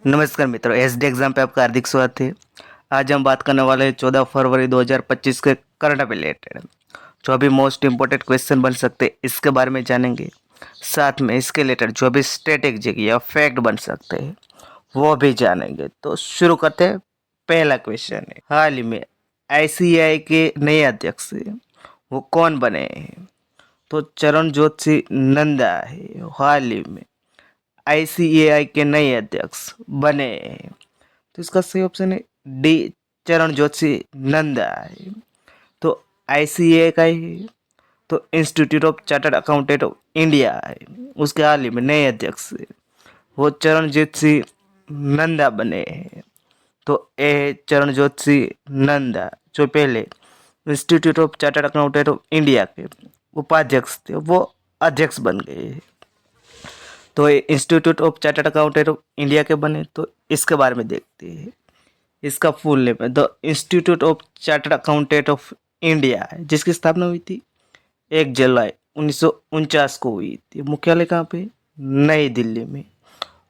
नमस्कार मित्रों, SD exam पे आपका हार्दिक स्वागत है। आज हम बात करने वाले हैं 14 फरवरी 2025 के करंट अफेयर रिलेटेड जो भी मोस्ट इम्पोर्टेंट क्वेश्चन बन सकते हैं इसके बारे में जानेंगे। साथ में इसके रिलेटेड जो भी स्ट्रेटेजिक या फैक्ट बन सकते हैं वो भी जानेंगे। तो शुरू करते हैं। पहला क्वेश्चन है, हाल ही में आईसीएआई के नए अध्यक्ष वो कौन बने हैं? तो चरणजोत सिंह नंदा है हाल ही में आईसीएआई के नए अध्यक्ष बने हैं। तो इसका सही ऑप्शन है डी, चरणजोत सिंह नंदा है। तो आईसीएआई का ही है, तो institute of chartered accountant of India है, उसके हाल ही में नए अध्यक्ष वो चरणजीत सिंह नंदा बने हैं। तो ए है चरणजोत सिंह नंदा, जो पहले institute of chartered accountant of India के उपाध्यक्ष थे, वो अध्यक्ष बन गए हैं। तो ये institute of chartered accountant of India के बने, तो इसके बारे में देखते हैं। इसका फुल नेम है the institute of chartered accountant of India है, जिसकी स्थापना हुई थी 1 जुलाई 1949 को हुई थी। मुख्यालय कहाँ पे? नई दिल्ली में।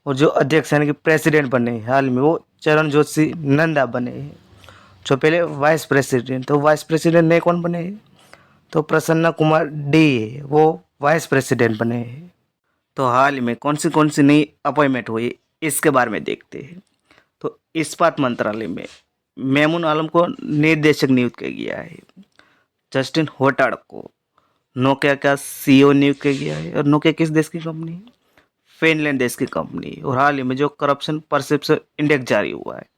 और जो अध्यक्ष यानी कि प्रेसिडेंट बने हाल में वो चरणजोत सिंह नंदा बने हैं। जो पहले वाइस प्रेसिडेंट, तो वाइस प्रेसिडेंट नए कौन बने हैं? तो प्रसन्ना कुमार डी है, वो वाइस प्रेसिडेंट बने हैं। तो हाल ही में कौन सी नई अपॉइंटमेंट हुई इसके बारे में देखते हैं। तो इस्पात मंत्रालय में मेमून आलम को निर्देशक नियुक्त किया गया है। जस्टिन होटाड़ को नोकिया का सीईओ नियुक्त किया गया है। और नोकिया किस देश की कंपनी है? फिनलैंड देश की कंपनी। और हाल ही में जो करप्शन परसेप्शन इंडेक्स जारी हुआ है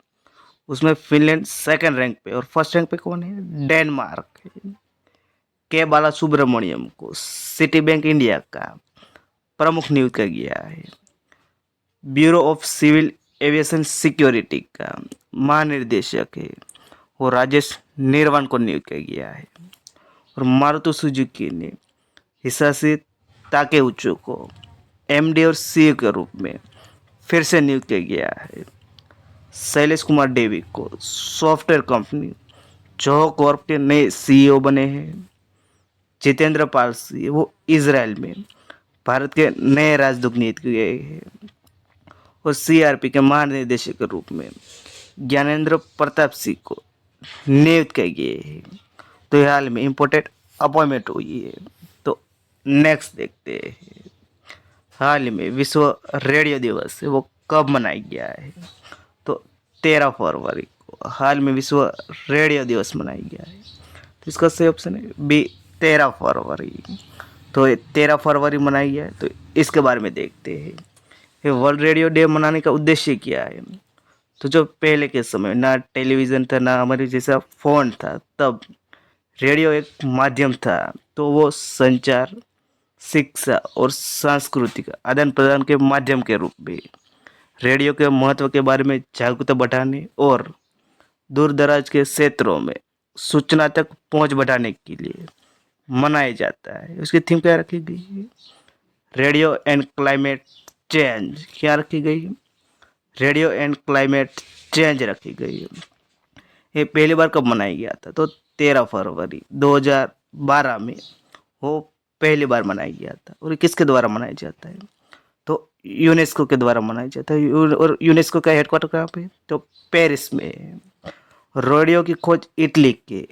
उसमें फिनलैंड सेकंड रैंक पे और फर्स्ट रैंक पे कौन है? डेनमार्क है। के बाला सुब्रमण्यम को सिटी बैंक इंडिया का प्रमुख नियुक्त किया गया है। Bureau of civil aviation security का महानिर्देशक है वो राजेश निर्वाण को नियुक्त किया गया है। और मारुति सुजुकी ने हिसाशी ताकेउचो को एमडी और सीईओ के रूप में फिर से नियुक्त किया गया है। शैलेश कुमार देवी को सॉफ्टवेयर कंपनी जोहो कॉर्प के नए सीईओ बने हैं। जितेंद्र पाल सिंह वो इजराइल में भारत के नए राजदूत नियुक्त किए गए हैं। और सीआरपी के महानिदेशक के रूप में ज्ञानेंद्र प्रताप सिंह को नियुक्त किए गए हैं। तो ये हाल में इम्पोर्टेंट अपॉइंटमेंट हुई है। तो नेक्स्ट देखते हैं, हाल ही में विश्व रेडियो दिवस है वो कब मनाया गया है? तो 13 फरवरी को हाल में विश्व रेडियो दिवस मनाया गया है। तो इसका सही ऑप्शन है बी, 13 फरवरी। तो ये 13 फरवरी मनाया गया है। तो इसके बारे में देखते हैं, ये वर्ल्ड रेडियो डे मनाने का उद्देश्य क्या है? तो जो पहले के समय ना टेलीविज़न था ना हमारे जैसा फ़ोन था, तब रेडियो एक माध्यम था। तो वो संचार, शिक्षा और सांस्कृतिक आदान प्रदान के माध्यम के रूप में रेडियो के महत्व के बारे में जागरूकता बढ़ाने और दूर दराज के क्षेत्रों में सूचना तक पहुंच बढ़ाने के लिए मनाया जाता है। उसकी थीम क्या रखी गई है? Radio and climate change. क्या रखी गई है? रेडियो एंड क्लाइमेट चेंज रखी गई है। ये पहली बार कब मनाया गया था? तो 13 फरवरी 2012 में वो पहली बार मनाया गया था। और ये किसके द्वारा मनाया जाता है? तो यूनेस्को के द्वारा मनाया जाता है। और यूनेस्को का हेडक्वार्टर कहाँ पे? तो पेरिस में है। रेडियो की खोज इटली के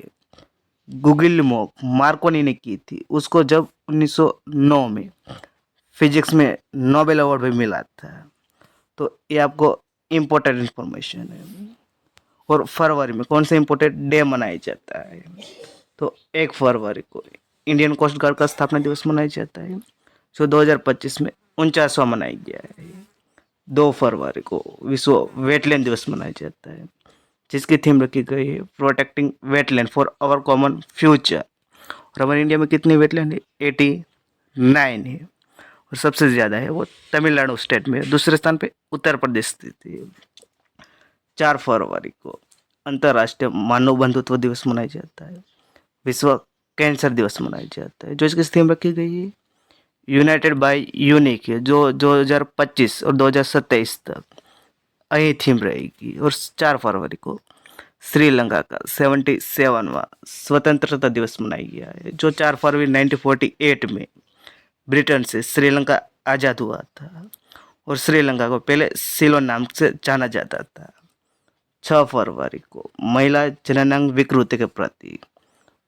गुगिल्मो मार्कोनी ने की थी। उसको जब 1909 में फिजिक्स में नोबेल अवार्ड भी मिला था। तो ये आपको इम्पोर्टेंट इन्फॉर्मेशन है। और फरवरी में कौन सा इम्पोर्टेंट डे मनाया जाता है? तो 1 फरवरी को इंडियन कोस्ट गार्ड का स्थापना दिवस मनाया जाता है, जो 2025 में 49वां मनाया गया है। 2 फरवरी को विश्व वेटलैंड दिवस मनाया जाता है, जिसकी थीम रखी गई है protecting wetland for our common future. और हमारे इंडिया में कितनी वेटलैंड है? 89 है। और सबसे ज़्यादा है वो तमिलनाडु स्टेट में। दूसरे स्थान पे उत्तर प्रदेश स्थित है। 4 फरवरी को अंतर्राष्ट्रीय मानव बंधुत्व दिवस मनाया जाता है। विश्व कैंसर दिवस मनाया जाता है, जो इसकी थीम रखी गई है यूनाइटेड बाय यूनिक है, जो 2025 और 2027 तक यही थीम रहेगी। और 4 फरवरी को श्रीलंका का 77वां स्वतंत्रता दिवस मनाया गया है, जो 4 फरवरी 1948 में ब्रिटेन से श्रीलंका आज़ाद हुआ था। और श्रीलंका को पहले सिलोन नाम से जाना जाता था। 6 फरवरी को महिला जननांग विकृति के प्रति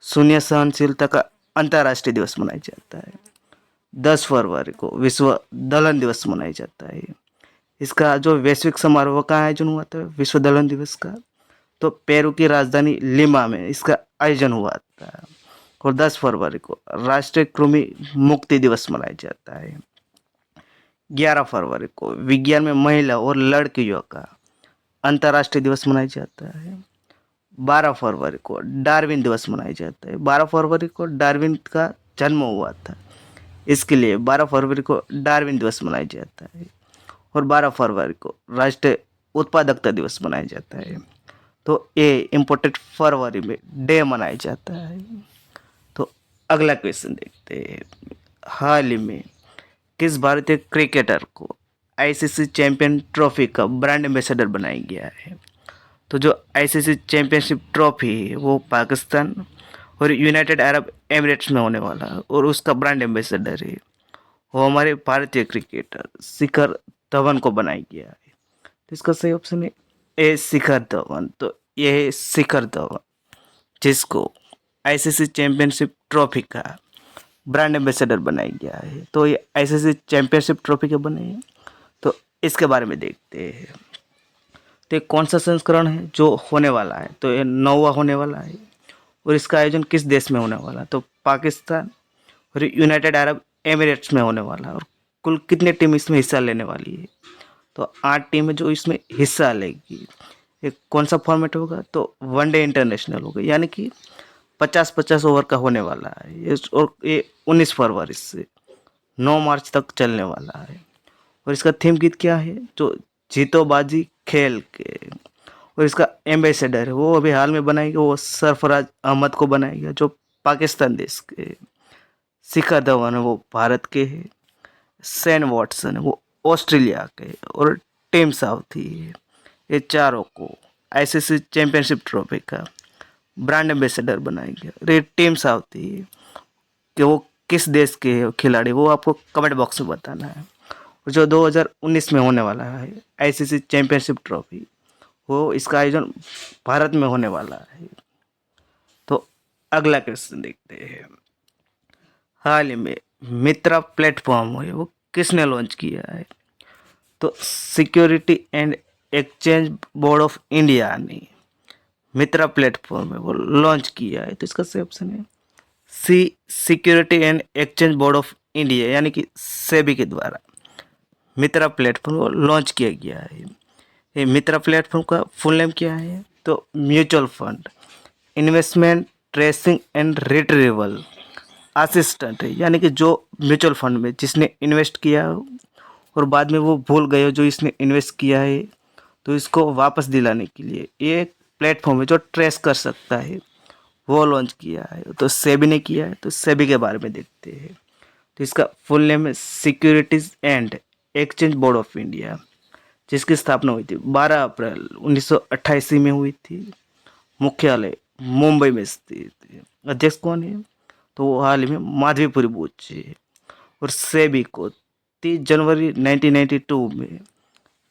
शून्य सहनशीलता का अंतर्राष्ट्रीय दिवस मनाया जाता है। 10 फरवरी को विश्व दलहन दिवस मनाया जाता है। इसका जो वैश्विक समारोह का आयोजन हुआ था विश्व दलहन दिवस का, तो पेरू की राजधानी लिमा में इसका आयोजन हुआ था। और 10 फरवरी को राष्ट्रीय कृमि मुक्ति दिवस मनाया जाता है। 11 फरवरी को विज्ञान में महिला और लड़कियों का अंतर्राष्ट्रीय दिवस मनाया जाता है। 12 फरवरी को डार्विन दिवस मनाया जाता है। 12 फरवरी को डार्विन का जन्म हुआ था, इसके लिए 12 फरवरी को डार्विन दिवस मनाया जाता है। और 12 फरवरी को राष्ट्रीय उत्पादकता दिवस मनाया जाता है। तो ये इम्पोर्टेंट फरवरी में डे मनाया जाता है। तो अगला क्वेश्चन देखते हैं। हाल ही में किस भारतीय क्रिकेटर को आईसीसी चैंपियन ट्रॉफी का ब्रांड एम्बेसडर बनाया गया है? तो जो आईसीसी चैंपियनशिप ट्रॉफी है वो पाकिस्तान और यूनाइटेड अरब एमिरेट्स में होने वाला है और उसका ब्रांड एम्बेसडर है वो हमारे भारतीय क्रिकेटर शिखर धवन को बनाया गया है। तो इसका सही ऑप्शन है ए शिखर धवन। तो ये है शिखर धवन जिसको आईसीसी चैंपियनशिप ट्रॉफी का ब्रांड एम्बेसडर बनाया गया है। तो ये आईसीसी चैंपियनशिप ट्रॉफी के बने हैं, तो इसके बारे में देखते हैं। तो ये कौन सा संस्करण है जो होने वाला है? तो ये 9वां होने वाला है। और इसका आयोजन किस देश में होने वाला है? तो पाकिस्तान और यूनाइटेड अरब एमिरेट्स में होने वाला है। और कुल कितने टीम इसमें हिस्सा लेने वाली है? तो 8 टीमें जो इसमें हिस्सा लेगी। ये कौन सा फॉर्मेट होगा? तो वनडे इंटरनेशनल होगा, यानी कि 50-50 ओवर का होने वाला है। और ये 19 फरवरी से 9 मार्च तक चलने वाला है। और इसका थीम गीत क्या है? जो जीतो बाजी खेल के। और इसका एम्बेसडर है वो अभी हाल में बनाएगा, वो सरफराज अहमद को बनाएगा जो पाकिस्तान देश के। शिखर धवन है वो भारत के है। सेन वॉटसन है वो ऑस्ट्रेलिया के। और टीम साउथी है। ये चारों को आईसीसी चैंपियनशिप ट्रॉफी का ब्रांड एम्बेसडर बनाएंगे। और ये टीम साउथी है कि वो किस देश के खिलाड़ी, वो आपको कमेंट बॉक्स में बताना है। और जो 2019 में होने वाला है आईसीसी चैंपियनशिप ट्रॉफी, वो इसका आयोजन भारत में होने वाला है। तो अगला क्वेश्चन देखते हैं। हाल ही में मित्रा प्लेटफॉर्म है वो किसने लॉन्च किया है? तो security and exchange board of India ने मित्रा प्लेटफॉर्म है वो लॉन्च किया है। तो इसका सही ऑप्शन है C, security and exchange board of India, यानी कि सेबी के द्वारा मित्रा प्लेटफॉर्म को लॉन्च किया गया है। ये मित्रा प्लेटफॉर्म का फुल नेम क्या है? तो mutual fund investment tracing and retrieval assistant है, यानी कि जो म्यूचुअल फंड में जिसने इन्वेस्ट किया हो और बाद में वो भूल गए हो जो इसने इन्वेस्ट किया है, तो इसको वापस दिलाने के लिए ये एक प्लेटफॉर्म है जो ट्रेस कर सकता है, वो लॉन्च किया है। तो सेबी ने किया है। तो सेबी के बारे में देखते हैं। तो इसका फुल नेम है securities and exchange board of India, जिसकी स्थापना हुई थी 12 अप्रैल 1988 में हुई थी। मुख्यालय मुंबई में स्थित है। अध्यक्ष कौन है? तो वो हाल ही में माधवीपुरी बूच है। और सेबी को 30 जनवरी 1992 में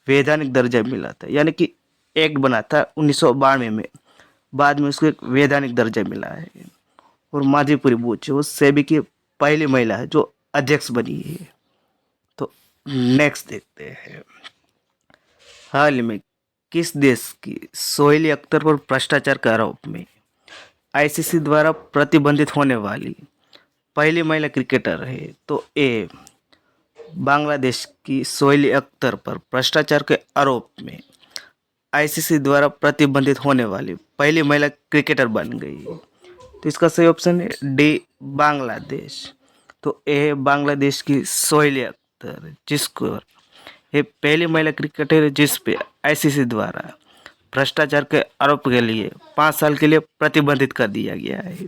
वैधानिक दर्जा मिला था, यानी कि एक्ट बना था 1992 में, बाद में उसको एक वैधानिक दर्जा मिला है। और माधवीपुरी बूच वो सेबी की पहली महिला है जो अध्यक्ष बनी है। तो नेक्स्ट देखते हैं। हाल ही में किस देश की सोहेली अख्तर पर भ्रष्टाचार के आरोप में आईसीसी द्वारा प्रतिबंधित होने वाली पहली महिला क्रिकेटर है? तो ए बांग्लादेश की सोहेली अख्तर पर भ्रष्टाचार के आरोप में आईसीसी द्वारा प्रतिबंधित होने वाली पहली महिला क्रिकेटर बन गई। तो इसका सही ऑप्शन है डी, बांग्लादेश। तो ए बांग्लादेश की सोहेली अख्तर, जिसको ये पहली महिला क्रिकेटर है जिस पे आईसीसी द्वारा भ्रष्टाचार के आरोप के लिए 5 साल के लिए प्रतिबंधित कर दिया गया है।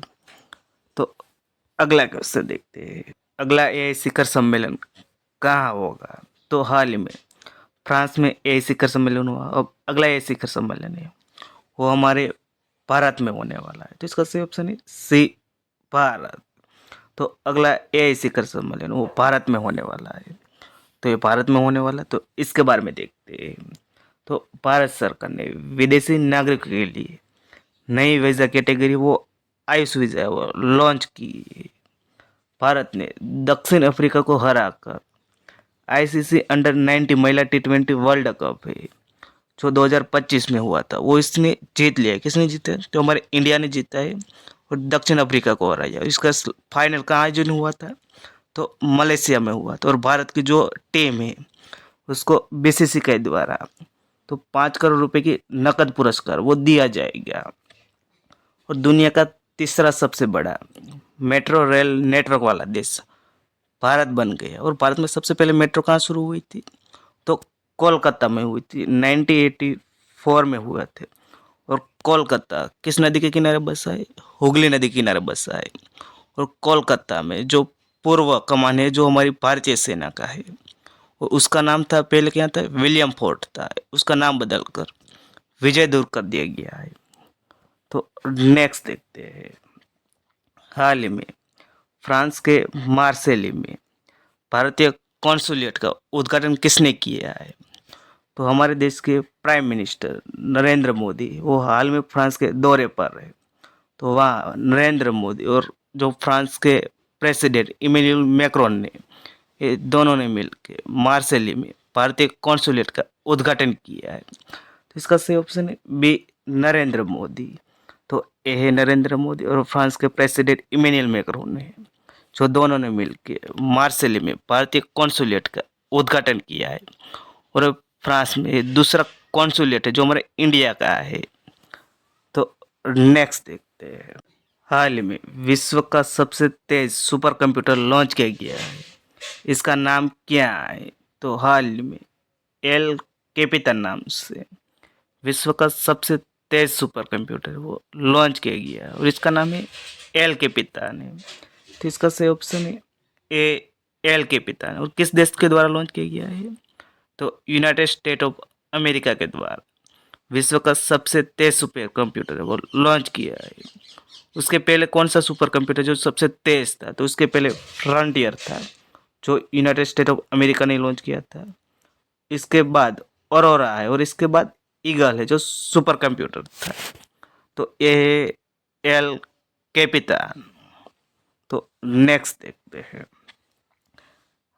तो अगला क्वेश्चन देखते हैं। अगला एआई शिखर सम्मेलन कहाँ होगा? तो हाल ही में फ्रांस में एआई शिखर सम्मेलन हुआ। अब अगला एआई शिखर सम्मेलन है वो हमारे भारत में होने वाला है। तो इसका सही ऑप्शन है सी, भारत। तो अगला एआई शिखर सम्मेलन वो भारत में होने वाला है। तो ये भारत में होने वाला, तो इसके बारे में देखते हैं। तो भारत सरकार ने विदेशी नागरिकों के लिए नई वीज़ा कैटेगरी वो आयुष वीज़ा है वो लॉन्च की। भारत ने दक्षिण अफ्रीका को हराकर आईसीसी अंडर 90 महिला T20 वर्ल्ड कप है जो 2025 में हुआ था वो इसने जीत लिया है। किसने जीता है? तो हमारे इंडिया ने जीता है और दक्षिण अफ्रीका को हराया। इसका फाइनल कहाँ आयोजन हुआ था? तो मलेशिया में हुआ था। और भारत की जो टीम है उसको बीसीसी के द्वारा तो 5 करोड़ रुपए की नकद पुरस्कार वो दिया जाएगा। और दुनिया का तीसरा सबसे बड़ा मेट्रो रेल नेटवर्क वाला देश भारत बन गया। और भारत में सबसे पहले मेट्रो कहाँ शुरू हुई थी? तो कोलकाता में हुई थी, 1984 में हुआ थे। और कोलकाता किस नदी के किनारे बसा है? हुगली नदी के किनारे बसा है। और कोलकाता में जो पूर्व कमान है जो हमारी भारतीय सेना का है वो उसका नाम था, पहले क्या था? विलियम फोर्ट था। उसका नाम बदलकर विजय दुर्ग कर दिया गया है। तो नेक्स्ट देखते हैं। हाल ही में फ्रांस के मार्सेली में भारतीय कॉन्सुलेट का उद्घाटन किसने किया है? तो हमारे देश के प्राइम मिनिस्टर नरेंद्र मोदी वो हाल में फ्रांस के दौरे पर रहे। तो वहाँ नरेंद्र मोदी और जो फ्रांस के प्रेसिडेंट इमैनुअल मैक्रोन ने ये दोनों ने मिलकर मार्सेली में भारतीय कॉन्सुलेट का उद्घाटन किया है। तो इसका सही ऑप्शन है बी, नरेंद्र मोदी। तो ये है नरेंद्र मोदी और फ्रांस के प्रेसिडेंट इमैनुअल मैक्रोन ने जो दोनों ने मिलकर मार्सेली में भारतीय कॉन्सुलेट का उद्घाटन किया है। और फ्रांस में दूसरा कॉन्सुलेट है जो हमारे इंडिया का है। तो नेक्स्ट देखते हैं। हाल ही में विश्व का सबसे तेज सुपर कंप्यूटर लॉन्च किया गया है। इसका नाम क्या है? तो हाल ही में एल कैपिटन नाम से विश्व का सबसे तेज सुपर कंप्यूटर वो लॉन्च किया गया है और इसका नाम है एल कैपिटन है। तो इसका सही ऑप्शन है ए, एल कैपिटन। और किस देश के द्वारा लॉन्च किया गया है? तो यूनाइटेड स्टेट ऑफ अमेरिका के द्वारा विश्व का सबसे तेज सुपर कंप्यूटर है वो लॉन्च किया है। उसके पहले कौन सा सुपर कंप्यूटर जो सबसे तेज था? तो उसके पहले फ्रंटियर था जो यूनाइटेड स्टेट ऑफ अमेरिका ने लॉन्च किया था। इसके बाद ऑरोरा है और इसके बाद ईगल है जो सुपर कंप्यूटर था। तो ये है एल कैपिटन। तो नेक्स्ट देखते हैं।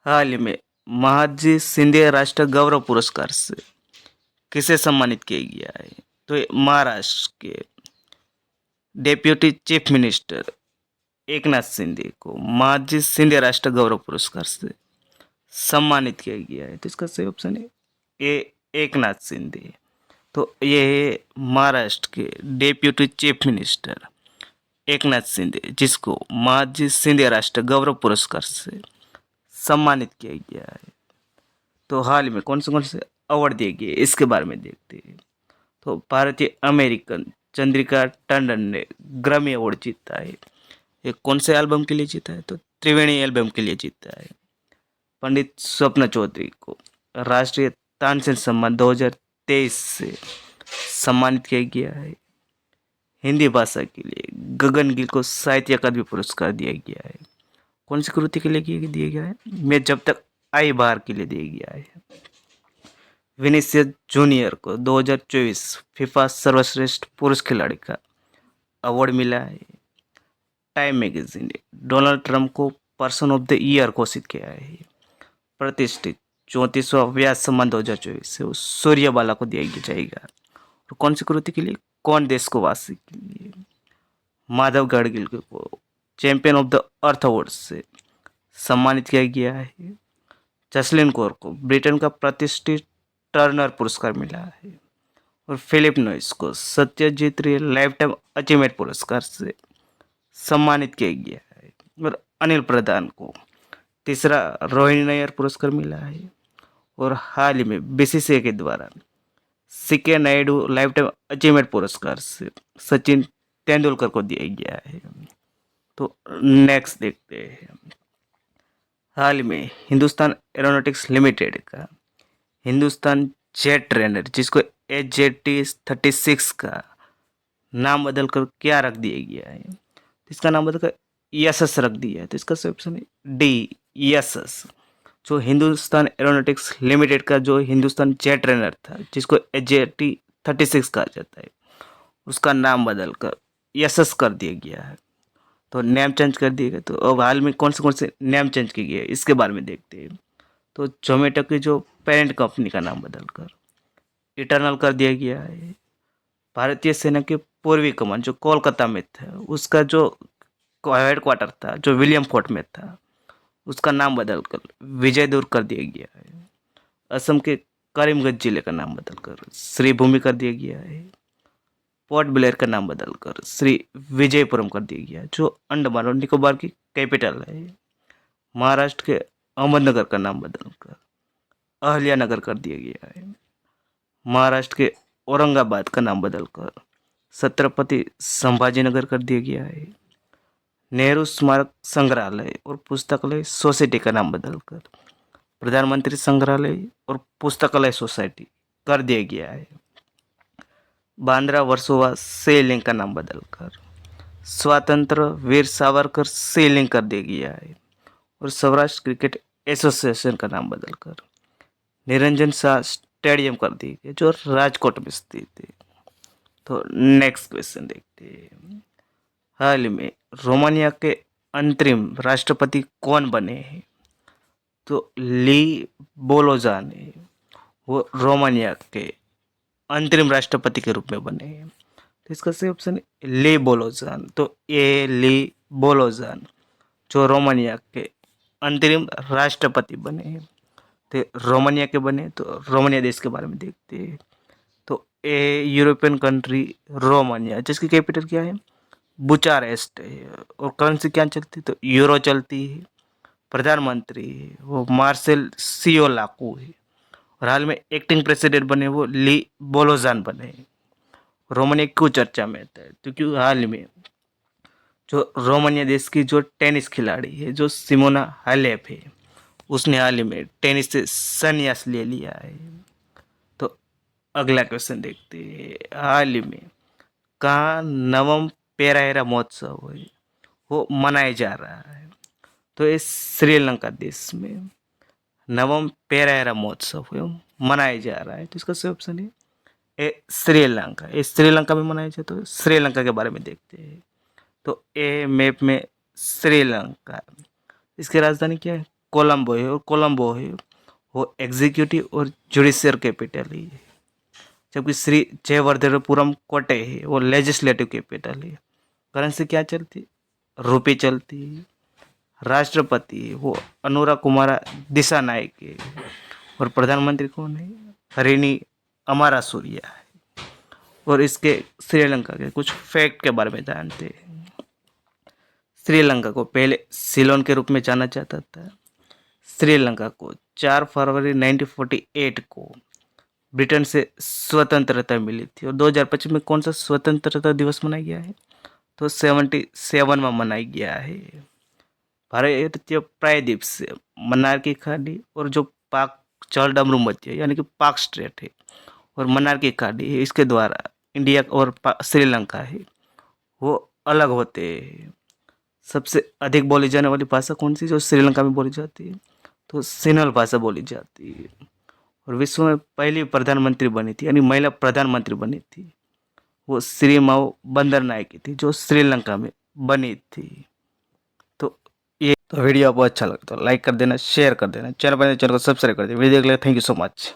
हाल ही में महादजी सिंधिया राष्ट्रीय गौरव पुरस्कार से किसे सम्मानित किया गया है? तो ये महाराष्ट्र के deputy chief minister Eknath Shinde को महादजी सिंधिया राष्ट्रीय गौरव पुरस्कार से सम्मानित किया गया है। तो इसका सही ऑप्शन है ए, एकनाथ शिंदे। तो ये है महाराष्ट्र के deputy chief minister Eknath Shinde जिसको महादजी सिंधिया राष्ट्रीय गौरव पुरस्कार से सम्मानित किया गया है। तो हाल में कौन से अवार्ड दिए गए इसके बारे में देखते हैं। तो भारतीय अमेरिकन चंद्रिका टंडन ने ग्रैमी अवार्ड जीता है। ये कौन से एल्बम के लिए जीता है? तो त्रिवेणी एल्बम के लिए जीता है। पंडित स्वप्न चौधरी को राष्ट्रीय तानसेन सम्मान 2023 से सम्मानित किया गया है। हिंदी भाषा के लिए गगन गिल को साहित्य अकादमी पुरस्कार दिया गया है। कौन सी कृति के लिए दिया गया है? मैं जब तक आई बाहर के लिए दिया गया है। विनीसियस जूनियर को 2024 फीफा सर्वश्रेष्ठ पुरुष खिलाड़ी का अवार्ड मिला है। टाइम मैगजीन ने डोनाल्ड ट्रंप को पर्सन ऑफ द ईयर घोषित किया है। प्रतिष्ठित 34वां व्यास सम्मान 2024 से सूर्यबाला को दिया जाएगा। और कौन सी कृति के लिए? कौन देश को वासी के लिए? माधव गाडगिल को champion of the earth award से सम्मानित किया गया है। जसलिन कौर को ब्रिटेन का प्रतिष्ठित टर्नर पुरस्कार मिला है। और फिलिप नॉइस को सत्यजीत रे लाइफ टाइम अचीवमेंट पुरस्कार से सम्मानित किया गया है। और अनिल प्रधान को तीसरा रोहिणी नैयर पुरस्कार मिला है। और हाल ही में बीसीसीआई के द्वारा C K Naidu life time achievement पुरस्कार से सचिन तेंदुलकर को दिया गया है। तो नेक्स्ट देखते हैं। हाल में हिंदुस्तान एरोनॉटिक्स लिमिटेड का हिंदुस्तान जेट ट्रेनर जिसको HJT-36 का नाम बदलकर क्या रख दिया गया है? इसका नाम बदलकर यशस रख दिया है। तो इसका सही ऑप्शन है डी, यशस। जो हिंदुस्तान एरोनॉटिक्स लिमिटेड का जो हिंदुस्तान जेट ट्रेनर था, जिसको HJT-36 कहा जाता है, उसका नाम बदलकर यशस कर दिया गया है। तो नेम चेंज कर दिए गए। तो अब हाल में कौन से नेम चेंज किए गए इसके बारे में देखते हैं। तो जोमेटो की जो पेरेंट कंपनी का नाम बदलकर इटर्नल कर दिया गया है। भारतीय सेना के पूर्वी कमान जो कोलकाता में था, उसका जो हेड क्वार्टर था जो विलियम फोर्ट में था, उसका नाम बदलकर विजयदुर्ग कर दिया गया है। असम के करीमगंज जिले का नाम बदलकर श्रीभूमि कर दिया गया है। पोर्ट ब्लेयर का नाम बदलकर श्री विजयपुरम कर दिया गया, जो अंडमान और निकोबार की कैपिटल है। महाराष्ट्र के अहमदनगर का नाम बदलकर अहल्यानगर कर दिया गया है। महाराष्ट्र के औरंगाबाद का नाम बदलकर छत्रपति संभाजीनगर कर दिया गया है। नेहरू स्मारक संग्रहालय और पुस्तकालय सोसाइटी का नाम बदलकर प्रधानमंत्री संग्रहालय और पुस्तकालय सोसाइटी कर दिया गया है। बांद्रा वर्सोवा सेलिंग का नाम बदलकर स्वतंत्र वीर सावरकर सेलिंग कर दिया गया है। और सौराष्ट्र क्रिकेट एसोसिएशन का नाम बदलकर निरंजन शाह स्टेडियम कर दिया गया, जो राजकोट में स्थित है। तो नेक्स्ट क्वेश्चन देखते हैं। हाल में रोमानिया के अंतरिम राष्ट्रपति कौन बने हैं? तो ली बोलोजान है, वो रोमानिया के अंतरिम राष्ट्रपति के रूप में बने हैं। तो इसका सही ऑप्शन है ली बोलोजान। तो ये ली बोलोजान जो रोमानिया के अंतरिम राष्ट्रपति बने हैं। तो रोमानिया के बने, तो रोमानिया देश के बारे में देखते हैं। तो ए यूरोपियन कंट्री रोमानिया, जिसकी कैपिटल क्या है? बुचारेस्ट है। और करेंसी क्या चलती है? तो यूरो चलती है। प्रधानमंत्री वो मार्सेल सियोलाकू है। और हाल में एक्टिंग प्रेसिडेंट बने वो ली बोलोजान बने। रोमानिया क्यों चर्चा में आता है? तो क्योंकि हाल में जो रोमानिया देश की जो टेनिस खिलाड़ी है जो सिमोना हालेप है, उसने हाल ही में टेनिस से संन्यास ले लिया है। तो अगला क्वेश्चन देखते हैं। हाल ही में कहाँ नवम पेरायरा महोत्सव है वो मनाया जा रहा है? तो ये श्रीलंका देश में नवम पेरायरा महोत्सव है मनाया जा रहा है। तो इसका सही ऑप्शन है ए श्रीलंका। ये श्रीलंका में मनाया जाए, तो श्रीलंका के बारे में देखते हैं। तो ए मैप में श्रीलंका, इसकी राजधानी क्या है? कोलंबो है। और कोलंबो है वो एग्जीक्यूटिव और जुडिशियल कैपिटल है। जबकि श्री जयवर्धनपुरम कोटे है वो लेजिस्लेटिव कैपिटल है। करेंसी क्या चलती है? रुपये चलती है। राष्ट्रपति वो अनुरा कुमारा दिशा नायक है। और प्रधानमंत्री कौन है? हरिणी अमारा सूर्या है। और इसके श्रीलंका के कुछ फैक्ट के बारे में जानते हैं। श्रीलंका को पहले सिलोन के रूप में जाना जाता था। श्रीलंका को 4 फरवरी 1948 को ब्रिटेन से स्वतंत्रता मिली थी। और 2025 में कौन सा स्वतंत्रता दिवस मनाया गया है? तो 77 में मनाया गया है। भारतीय प्रायद्वीप से मन्नार की खाड़ी और जो पाक चौड़ामरू मध्य यानी कि पाक स्ट्रेट है और मन्नार की खाड़ी है, इसके द्वारा इंडिया और श्रीलंका है वो अलग होते हैं। सबसे अधिक बोली जाने वाली भाषा कौन सी जो श्रीलंका में बोली जाती है? तो सिनहल भाषा बोली जाती है। और विश्व में पहली प्रधानमंत्री बनी थी यानी महिला प्रधानमंत्री बनी थी वो श्री माओ बंदर नायक थी जो श्रीलंका में बनी थी। तो वीडियो आपको अच्छा लगे तो लाइक कर देना, शेयर कर देना, चैनल पर चैनल को सब्सक्राइब कर देना। वीडियो के लिए थैंक यू सो मच।